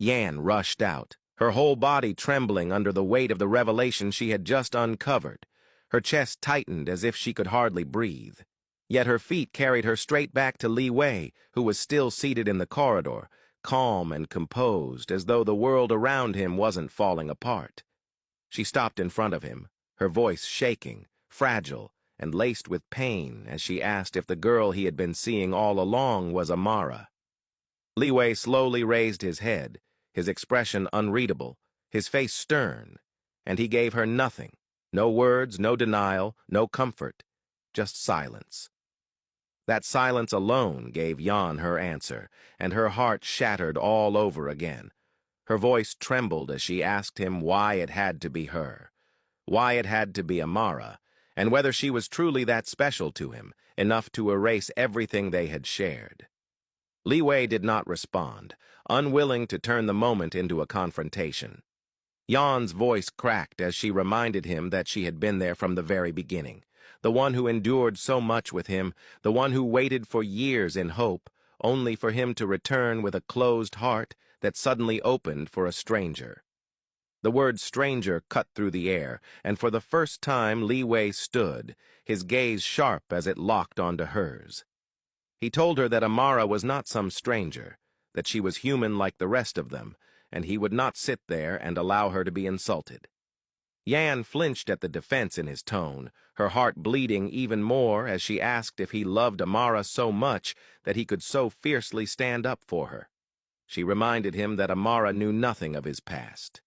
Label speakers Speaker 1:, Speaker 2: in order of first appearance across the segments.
Speaker 1: Yan rushed out, her whole body trembling under the weight of the revelation she had just uncovered. Her chest tightened as if she could hardly breathe. Yet her feet carried her straight back to Liwei, who was still seated in the corridor, calm and composed, as though the world around him wasn't falling apart. She stopped in front of him, her voice shaking, fragile, and laced with pain as she asked if the girl he had been seeing all along was Amara. Liwei slowly raised his head, his expression unreadable, his face stern, and he gave her nothing, no words, no denial, no comfort, just silence. That silence alone gave Yan her answer, and her heart shattered all over again. Her voice trembled as she asked him why it had to be her, why it had to be Amara, and whether she was truly that special to him, enough to erase everything they had shared. Liwei did not respond, unwilling to turn the moment into a confrontation. Yan's voice cracked as she reminded him that she had been there from the very beginning, the one who endured so much with him, the one who waited for years in hope, only for him to return with a closed heart that suddenly opened for a stranger. The word stranger cut through the air, and for the first time Liwei stood, his gaze sharp as it locked onto hers. He told her that Amara was not some stranger, that she was human like the rest of them, and he would not sit there and allow her to be insulted. Yan flinched at the defense in his tone, her heart bleeding even more as she asked if he loved Amara so much that he could so fiercely stand up for her. She reminded him that Amara knew nothing of his past,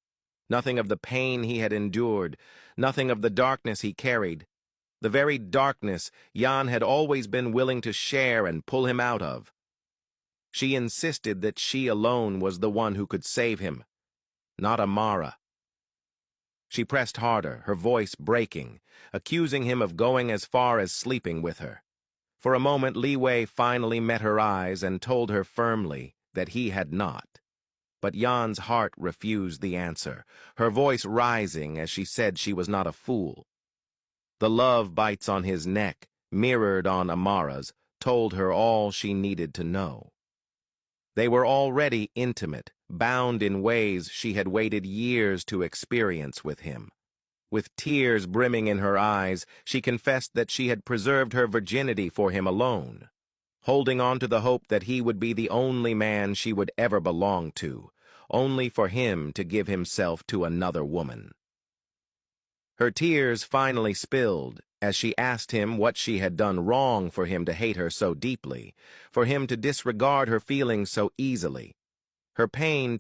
Speaker 1: nothing of the pain he had endured, nothing of the darkness he carried, the very darkness Yan had always been willing to share and pull him out of. She insisted that she alone was the one who could save him, not Amara. She pressed harder, her voice breaking, accusing him of going as far as sleeping with her. For a moment, Liwei finally met her eyes and told her firmly that he had not. But Yan's heart refused the answer, her voice rising as she said she was not a fool. The love bites on his neck, mirrored on Amara's, told her all she needed to know. They were already intimate, bound in ways she had waited years to experience with him. With tears brimming in her eyes, she confessed that she had preserved her virginity for him alone, holding on to the hope that he would be the only man she would ever belong to, only for him to give himself to another woman. Her tears finally spilled as she asked him what she had done wrong for him to hate her so deeply, for him to disregard her feelings so easily. Her pain